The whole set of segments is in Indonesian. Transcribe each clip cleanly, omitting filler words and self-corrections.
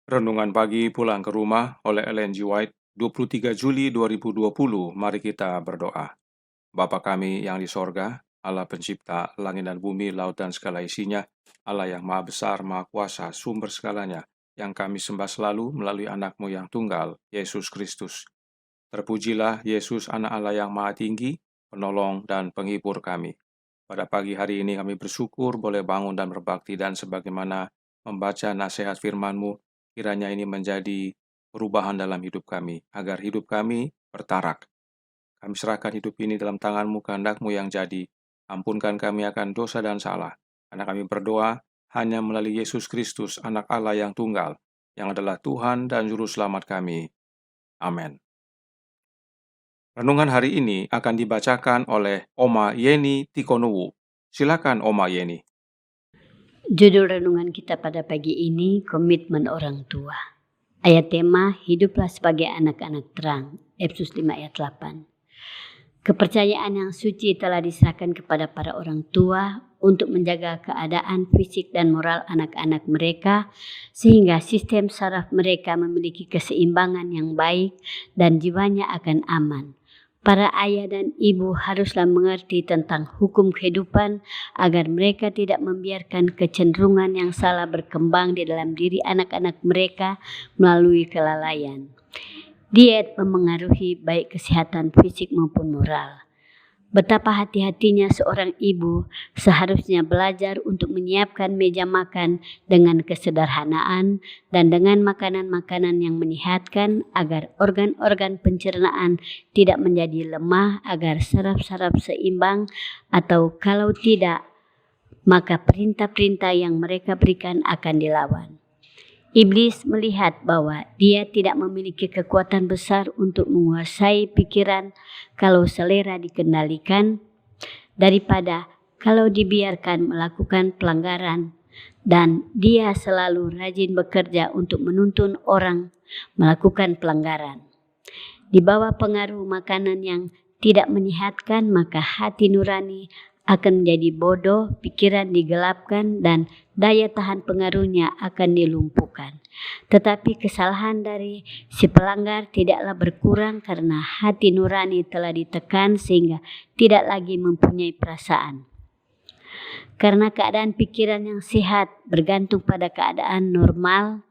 Renungan pagi pulang ke rumah oleh Ellen G. White, 23 Juli 2020. Mari kita berdoa. Bapa kami yang di sorga, Allah pencipta langit dan bumi, laut dan segala isinya, Allah yang maha besar, maha kuasa, sumber segalanya, yang kami sembah selalu melalui anak-Mu yang tunggal, Yesus Kristus. Terpujilah Yesus, anak Allah yang maha tinggi, penolong dan penghibur kami. Pada pagi hari ini kami bersyukur boleh bangun dan berbakti, dan sebagaimana membaca nasihat firman-Mu, kiranya ini menjadi perubahan dalam hidup kami, agar hidup kami bertarak. Kami serahkan hidup ini dalam tangan-Mu, kehendak-Mu yang jadi. Ampunkan kami akan dosa dan salah, karena kami berdoa hanya melalui Yesus Kristus, anak Allah yang tunggal, yang adalah Tuhan dan Juru Selamat kami. Amin. Renungan hari ini akan dibacakan oleh Oma Yeni Tikonuwu. Silakan Oma Yeni. Judul renungan kita pada pagi ini, komitmen orang tua. Ayat tema, hiduplah sebagai anak-anak terang, Efesus 5 ayat 8. Kepercayaan yang suci telah diserahkan kepada para orang tua untuk menjaga keadaan fisik dan moral anak-anak mereka, sehingga sistem saraf mereka memiliki keseimbangan yang baik dan jiwanya akan aman. Para ayah dan ibu haruslah mengerti tentang hukum kehidupan agar mereka tidak membiarkan kecenderungan yang salah berkembang di dalam diri anak-anak mereka melalui kelalaian. Diet memengaruhi baik kesehatan fisik maupun moral. Betapa hati-hatinya seorang ibu seharusnya belajar untuk menyiapkan meja makan dengan kesederhanaan dan dengan makanan-makanan yang menyehatkan agar organ-organ pencernaan tidak menjadi lemah, agar saraf-saraf seimbang, atau kalau tidak, maka perintah-perintah yang mereka berikan akan dilawan. Iblis melihat bahwa dia tidak memiliki kekuatan besar untuk menguasai pikiran kalau selera dikendalikan, daripada kalau dibiarkan melakukan pelanggaran, dan dia selalu rajin bekerja untuk menuntun orang melakukan pelanggaran. Di bawah pengaruh makanan yang tidak menyehatkan, maka hati nurani akan menjadi bodoh, pikiran digelapkan, dan daya tahan pengaruhnya akan dilumpuhkan. Tetapi kesalahan dari si pelanggar tidaklah berkurang karena hati nurani telah ditekan sehingga tidak lagi mempunyai perasaan. Karena keadaan pikiran yang sehat bergantung pada keadaan normal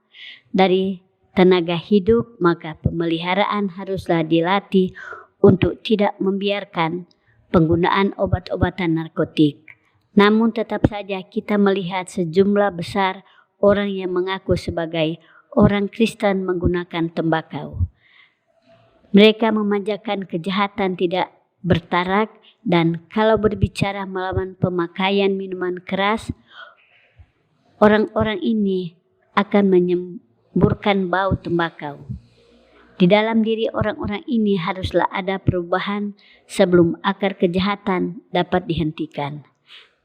dari tenaga hidup, maka pemeliharaan haruslah dilatih untuk tidak membiarkan penggunaan obat-obatan narkotik. Namun tetap saja kita melihat sejumlah besar orang yang mengaku sebagai orang Kristen menggunakan tembakau. Mereka memanjakan kejahatan tidak bertarak, dan kalau berbicara melawan pemakaian minuman keras, orang-orang ini akan menyemburkan bau tembakau. Di dalam diri orang-orang ini haruslah ada perubahan sebelum akar kejahatan dapat dihentikan.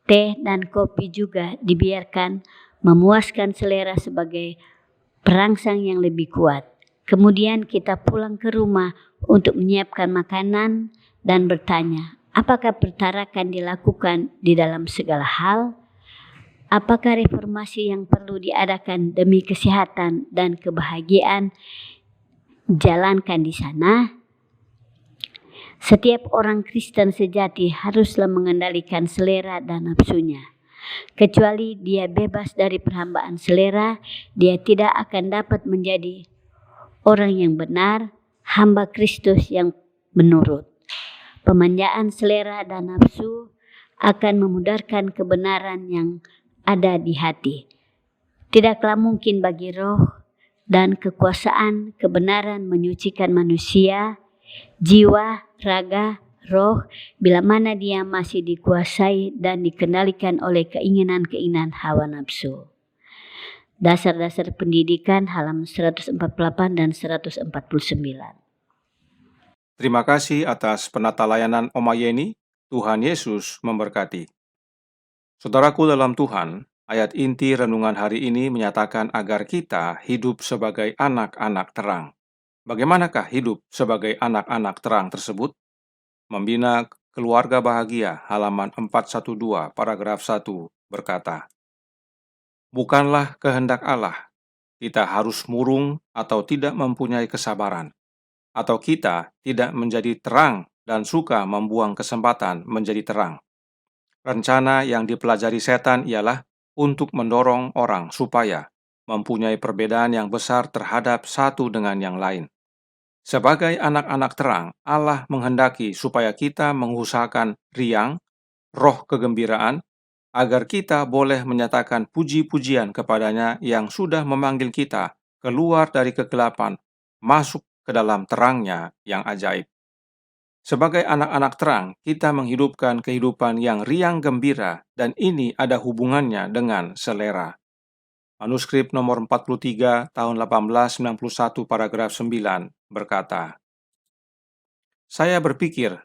Teh dan kopi juga dibiarkan memuaskan selera sebagai perangsang yang lebih kuat. Kemudian kita pulang ke rumah untuk menyiapkan makanan dan bertanya, apakah pertarakan dilakukan di dalam segala hal? Apakah reformasi yang perlu diadakan demi kesehatan dan kebahagiaan jalankan di sana? Setiap orang Kristen sejati haruslah mengendalikan selera dan nafsunya. Kecuali dia bebas dari perhambaan selera, dia tidak akan dapat menjadi orang yang benar, hamba Kristus yang menurut. Pemanjaan selera dan nafsu akan memudarkan kebenaran yang ada di hati. Tidaklah mungkin bagi roh dan kekuasaan kebenaran menyucikan manusia, jiwa, raga, roh, bila mana dia masih dikuasai dan dikendalikan oleh keinginan-keinginan hawa nafsu. Dasar-dasar pendidikan halaman 148 dan 149. Terima kasih atas penata layanan Oma Yeni. Tuhan Yesus memberkati. Saudaraku dalam Tuhan, ayat inti renungan hari ini menyatakan agar kita hidup sebagai anak-anak terang. Bagaimanakah hidup sebagai anak-anak terang tersebut? Membina keluarga bahagia, halaman 412, paragraf 1, berkata, bukanlah kehendak Allah, kita harus murung atau tidak mempunyai kesabaran, atau kita tidak menjadi terang dan suka membuang kesempatan menjadi terang. Rencana yang dipelajari setan ialah untuk mendorong orang supaya mempunyai perbedaan yang besar terhadap satu dengan yang lain. Sebagai anak-anak terang, Allah menghendaki supaya kita mengusahakan riang, roh kegembiraan, agar kita boleh menyatakan puji-pujian kepadanya yang sudah memanggil kita keluar dari kegelapan, masuk ke dalam terangnya yang ajaib. Sebagai anak-anak terang, kita menghidupkan kehidupan yang riang gembira, dan ini ada hubungannya dengan selera. Manuskrip nomor 43 tahun 1891 paragraf 9 berkata, "Saya berpikir,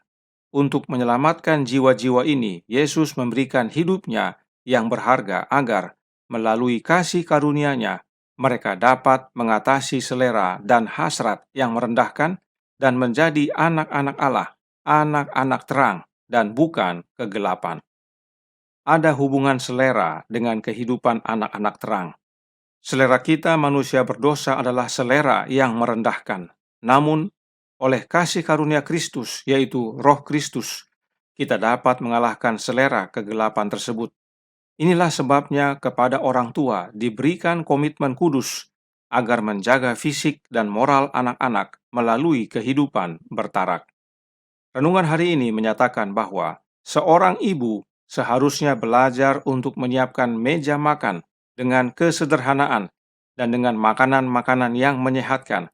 untuk menyelamatkan jiwa-jiwa ini, Yesus memberikan hidupnya yang berharga agar melalui kasih karunia-Nya, mereka dapat mengatasi selera dan hasrat yang merendahkan dan menjadi anak-anak Allah, anak-anak terang, dan bukan kegelapan." Ada hubungan selera dengan kehidupan anak-anak terang. Selera kita manusia berdosa adalah selera yang merendahkan. Namun, oleh kasih karunia Kristus, yaitu Roh Kristus, kita dapat mengalahkan selera kegelapan tersebut. Inilah sebabnya kepada orang tua diberikan komitmen kudus agar menjaga fisik dan moral anak-anak melalui kehidupan bertarak. Renungan hari ini menyatakan bahwa seorang ibu seharusnya belajar untuk menyiapkan meja makan dengan kesederhanaan dan dengan makanan-makanan yang menyehatkan,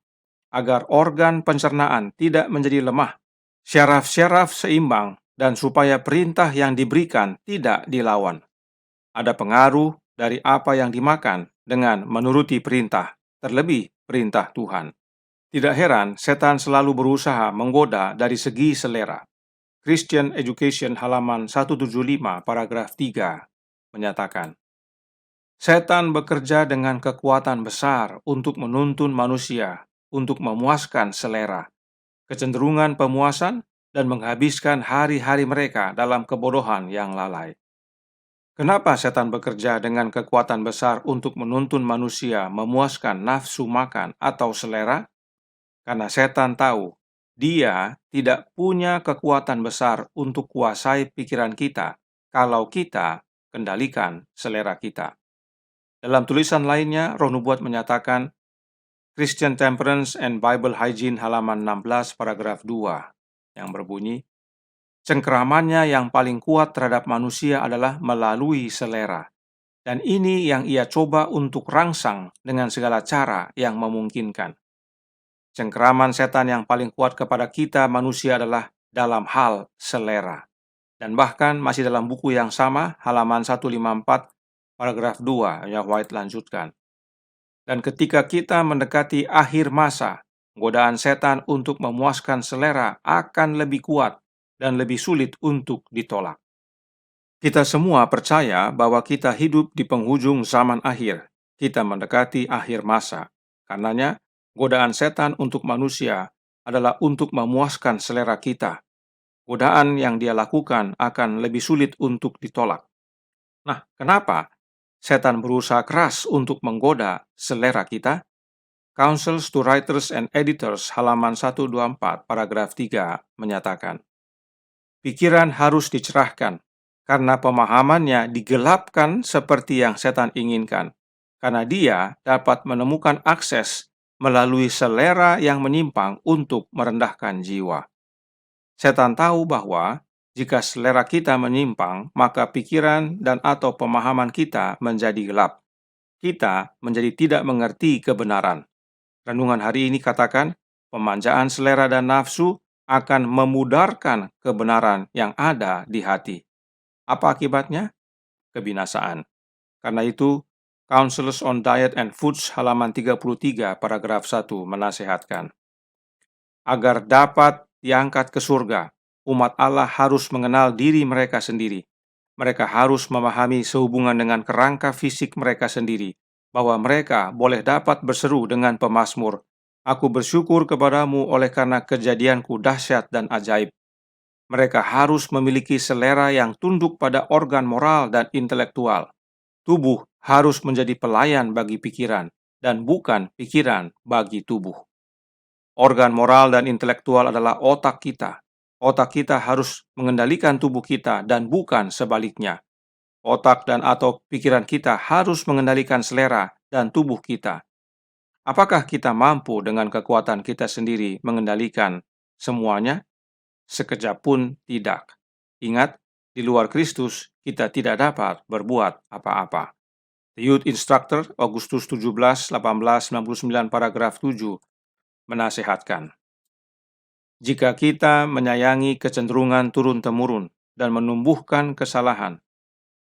agar organ pencernaan tidak menjadi lemah, syaraf-syaraf seimbang, dan supaya perintah yang diberikan tidak dilawan. Ada pengaruh dari apa yang dimakan dengan menuruti perintah, terlebih perintah Tuhan. Tidak heran, setan selalu berusaha menggoda dari segi selera. Christian Education halaman 175 paragraf 3 menyatakan, setan bekerja dengan kekuatan besar untuk menuntun manusia untuk memuaskan selera, kecenderungan pemuasan, dan menghabiskan hari-hari mereka dalam kebodohan yang lalai. Kenapa setan bekerja dengan kekuatan besar untuk menuntun manusia memuaskan nafsu makan atau selera? Karena setan tahu dia tidak punya kekuatan besar untuk kuasai pikiran kita kalau kita kendalikan selera kita. Dalam tulisan lainnya, Roh Nubuat menyatakan, Christian Temperance and Bible Hygiene halaman 16 paragraf 2 yang berbunyi, cengkeramannya yang paling kuat terhadap manusia adalah melalui selera. Dan ini yang ia coba untuk rangsang dengan segala cara yang memungkinkan. Cengkeraman setan yang paling kuat kepada kita manusia adalah dalam hal selera. Dan bahkan masih dalam buku yang sama, halaman 154, paragraf 2, yang White lanjutkan. Dan ketika kita mendekati akhir masa, godaan setan untuk memuaskan selera akan lebih kuat dan lebih sulit untuk ditolak. Kita semua percaya bahwa kita hidup di penghujung zaman akhir. Kita mendekati akhir masa. Karenanya, godaan setan untuk manusia adalah untuk memuaskan selera kita. Godaan yang dia lakukan akan lebih sulit untuk ditolak. Nah, kenapa setan berusaha keras untuk menggoda selera kita? Counsels to Writers and Editors halaman 124 paragraf 3 menyatakan, pikiran harus dicerahkan karena pemahamannya digelapkan seperti yang setan inginkan, karena dia dapat menemukan akses melalui selera yang menyimpang untuk merendahkan jiwa. Setan tahu bahwa jika selera kita menyimpang, maka pikiran dan atau pemahaman kita menjadi gelap. Kita menjadi tidak mengerti kebenaran. Renungan hari ini katakan, pemanjaan selera dan nafsu akan memudarkan kebenaran yang ada di hati. Apa akibatnya? Kebinasaan. Karena itu, Counsels on Diet and Foods halaman 33 paragraf 1 menasehatkan, agar dapat diangkat ke surga, umat Allah harus mengenal diri mereka sendiri. Mereka harus memahami sehubungan dengan kerangka fisik mereka sendiri, bahwa mereka boleh dapat berseru dengan pemazmur, aku bersyukur kepadamu oleh karena kejadianku dahsyat dan ajaib. Mereka harus memiliki selera yang tunduk pada organ moral dan intelektual. Tubuh harus menjadi pelayan bagi pikiran, dan bukan pikiran bagi tubuh. Organ moral dan intelektual adalah otak kita. Otak kita harus mengendalikan tubuh kita dan bukan sebaliknya. Otak dan atau pikiran kita harus mengendalikan selera dan tubuh kita. Apakah kita mampu dengan kekuatan kita sendiri mengendalikan semuanya? Sekejap pun tidak. Ingat, di luar Kristus kita tidak dapat berbuat apa-apa. The Youth Instructor, Agustus 17, 1899, paragraf 7, menasehatkan. Jika kita menyayangi kecenderungan turun-temurun dan menumbuhkan kesalahan,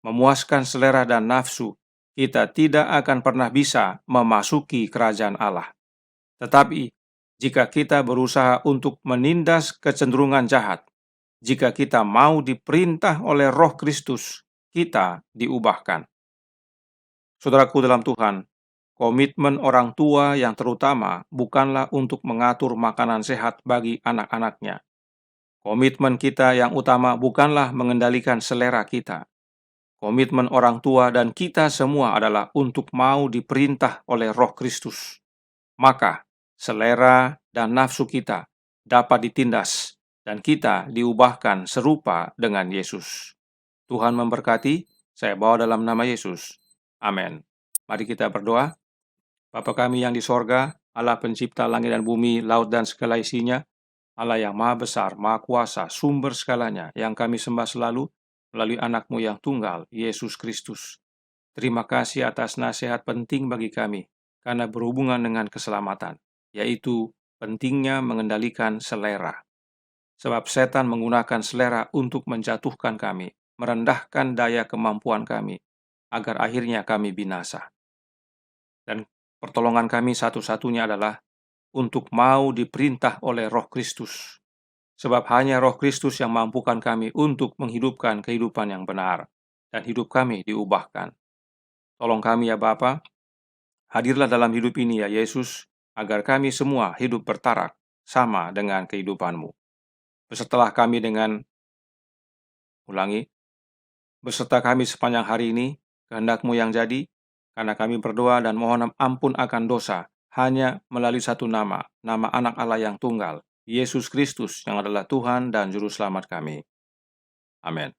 memuaskan selera dan nafsu, kita tidak akan pernah bisa memasuki kerajaan Allah. Tetapi, jika kita berusaha untuk menindas kecenderungan jahat, jika kita mau diperintah oleh Roh Kristus, kita diubahkan. Saudaraku dalam Tuhan, komitmen orang tua yang terutama bukanlah untuk mengatur makanan sehat bagi anak-anaknya. Komitmen kita yang utama bukanlah mengendalikan selera kita. Komitmen orang tua dan kita semua adalah untuk mau diperintah oleh Roh Kristus. Maka, selera dan nafsu kita dapat ditindas dan kita diubahkan serupa dengan Yesus. Tuhan memberkati, saya bawa dalam nama Yesus. Amin. Mari kita berdoa. Bapa kami yang di sorga, Allah pencipta langit dan bumi, laut dan segala isinya, Allah yang maha besar, maha kuasa, sumber segalanya, yang kami sembah selalu melalui anak-Mu yang tunggal, Yesus Kristus. Terima kasih atas nasihat penting bagi kami, karena berhubungan dengan keselamatan, yaitu pentingnya mengendalikan selera. Sebab setan menggunakan selera untuk menjatuhkan kami, merendahkan daya kemampuan kami, agar akhirnya kami binasa. Dan pertolongan kami satu-satunya adalah untuk mau diperintah oleh Roh Kristus. Sebab hanya Roh Kristus yang mampukan kami untuk menghidupkan kehidupan yang benar, dan hidup kami diubahkan. Tolong kami ya Bapa, hadirlah dalam hidup ini ya Yesus, agar kami semua hidup bertarak sama dengan kehidupan-Mu. Besertalah kami beserta kami sepanjang hari ini, kehendak-Mu yang jadi, karena kami berdoa dan mohon ampun akan dosa, hanya melalui satu nama Anak Allah yang tunggal, Yesus Kristus yang adalah Tuhan dan Juru Selamat kami. Amin.